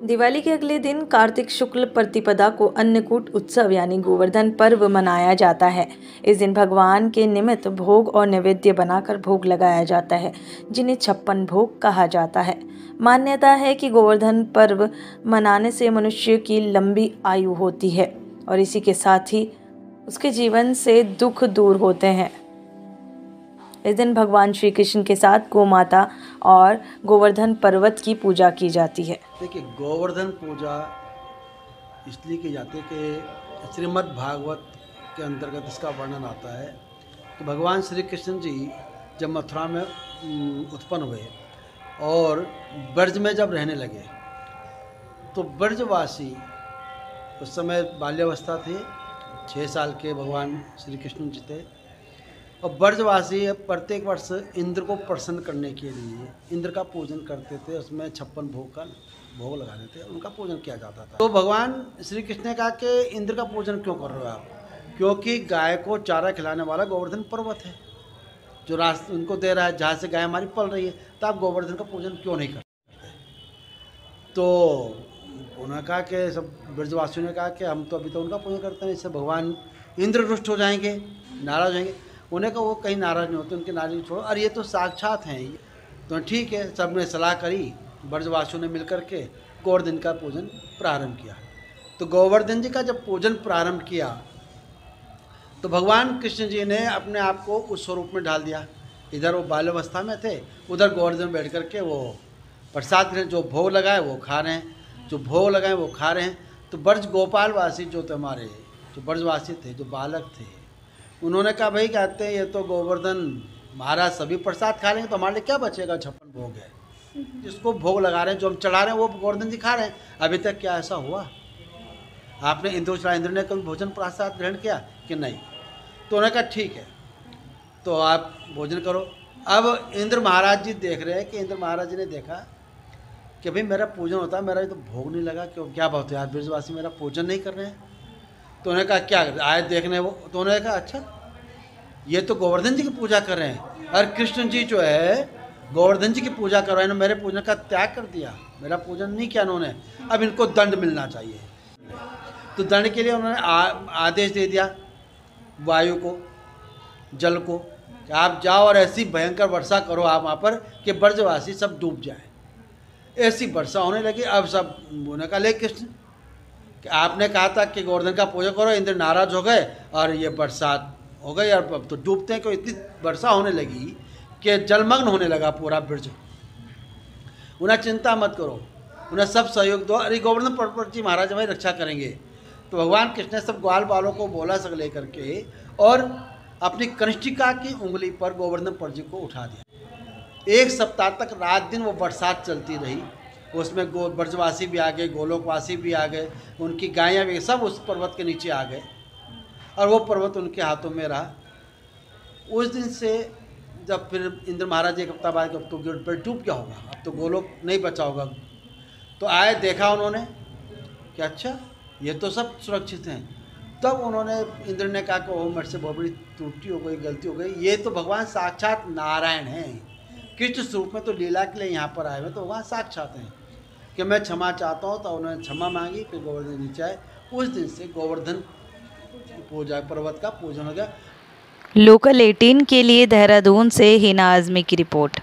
दिवाली के अगले दिन कार्तिक शुक्ल प्रतिपदा को अन्नकूट उत्सव यानी गोवर्धन पर्व मनाया जाता है। इस दिन भगवान के निमित्त भोग और नैवेद्य बनाकर भोग लगाया जाता है, जिन्हें 56 भोग कहा जाता है। मान्यता है कि गोवर्धन पर्व मनाने से मनुष्य की लंबी आयु होती है और इसी के साथ ही उसके जीवन से दुख दूर होते हैं। इस दिन भगवान श्री कृष्ण के साथ गोमाता और गोवर्धन पर्वत की पूजा की जाती है। देखिए, गोवर्धन पूजा इसलिए की जाती है कि श्रीमद् भागवत के अंतर्गत इसका वर्णन आता है कि भगवान श्री कृष्ण जी जब मथुरा में उत्पन्न हुए और ब्रज में जब रहने लगे तो ब्रजवासी उस समय बाल्यावस्था थी, 6 साल के भगवान श्री कृष्ण जी थे और ब्रजवासी प्रत्येक वर्ष इंद्र को प्रसन्न करने के लिए इंद्र का पूजन करते थे। उसमें 56 भोग लगाते थे, उनका पूजन किया जाता था। तो भगवान श्री कृष्ण ने कहा कि इंद्र का पूजन क्यों कर रहे हो आप? क्योंकि गाय को चारा खिलाने वाला गोवर्धन पर्वत है जो रास्ते उनको दे रहा है, जहाँ से गाय हमारी पल रही है, तो आप गोवर्धन का पूजन क्यों नहीं करते? तो उन्होंने कहा कि सब ब्रजवासियों ने कहा कि हम तो अभी तो उनका पूजन करते हैं, इससे भगवान इंद्र रुष्ट हो जाएंगे, नाराज हो जाएंगे। उन्हें कहा वो कहीं नाराज़ नहीं होते, उनके नाराज़गी छोड़ो, और ये तो साक्षात हैं। तो ठीक है, सब ने सलाह करी, ब्रजवासियों ने मिलकर के गोवर्धन का पूजन प्रारंभ किया। तो गोवर्धन जी का जब पूजन प्रारंभ किया तो भगवान कृष्ण जी ने अपने आप को उस स्वरूप में ढाल दिया। इधर वो बाल्यावस्था में थे, उधर गोवर्धन में बैठ करके वो प्रसाद जो भोग लगाए वो खा रहे हैं, जो भोग लगाए वो खा रहे हैं। तो ब्रज गोपालवासी जो थे, हमारे जो ब्रजवासी थे, जो बालक थे, उन्होंने कहा भाई कहते हैं ये तो गोवर्धन महाराज सभी प्रसाद खा लेंगे तो हमारे लिए क्या बचेगा? 56 भोग है, जिसको भोग लगा रहे हैं, जो हम चढ़ा रहे हैं वो गोवर्धन जी खा रहे हैं। अभी तक क्या ऐसा हुआ? आपने इंद्र ने कभी भोजन प्रसाद ग्रहण किया कि नहीं? तो उन्होंने कहा ठीक है, तो आप भोजन करो। अब इंद्र महाराज जी देख रहे हैं कि इंद्र महाराज जी ने देखा कि भाई मेरा पूजन होता है, मेरा तो भोग नहीं लगा, क्यों क्या बात है आज ब्रजवासी मेरा पूजन नहीं कर रहे हैं? तो उन्होंने कहा क्या आए देखने वो? तो उन्होंने कहा अच्छा, ये तो गोवर्धन जी की पूजा कर रहे हैं और कृष्ण जी जो है गोवर्धन जी की पूजा कर रहे हैं, मेरे पूजन का त्याग कर दिया, मेरा पूजन नहीं किया इन्होंने, अब इनको दंड मिलना चाहिए। तो दंड के लिए उन्होंने आदेश दे दिया वायु को, जल को, कि आप जाओ और ऐसी भयंकर वर्षा करो आप वहाँ पर कि ब्रजवासी सब डूब जाए। ऐसी वर्षा होने लगी। अब सब उन्होंने कहा ले कृष्ण कि आपने कहा था कि गोवर्धन का पूजा करो, इंद्र नाराज हो गए और ये बरसात हो गई और अब तो डूबते हैं। कि इतनी वर्षा होने लगी कि जलमग्न होने लगा पूरा ब्रज। उन्हें चिंता मत करो, उन्हें सब सहयोग दो, अरे गोवर्धन पर्वत जी महाराज भाई रक्षा करेंगे। तो भगवान कृष्ण ने सब ग्वाल बालों को बोला सब लेकर के और अपनी कनिष्ठिका की उंगली पर गोवर्धन पर्वत जी को उठा दिया। 1 सप्ताह तक रात दिन वो बरसात चलती रही। उसमें ब्रजवासी भी आ गए, गोलोकवासी भी आ गए, उनकी गायें भी, सब उस पर्वत के नीचे आ गए और वो पर्वत उनके हाथों में रहा। उस दिन से जब फिर इंद्र महाराज 1 हफ्ता बाद अब तो पर डूब क्या होगा, अब तो गोलोक नहीं बचा होगा, तो आए देखा उन्होंने कि अच्छा ये तो सब सुरक्षित हैं। तब उन्होंने इंद्र ने कहा कि ओह मेरे से बहुत बड़ी त्रुटि हो गई, गलती हो गई, ये तो भगवान साक्षात नारायण हैं, कृष्ण स्वरूप में तो लीला के लिए यहाँ पर आए हुए, तो वहाँ साक्षात हैं कि मैं क्षमा चाहता हूँ। तो उन्होंने क्षमा मांगी, फिर गोवर्धन नीचे आए। उस दिन से गोवर्धन पूजा पर्वत का पूजन हो गया। लोकल 18 के लिए देहरादून से हिना आज़मी की रिपोर्ट।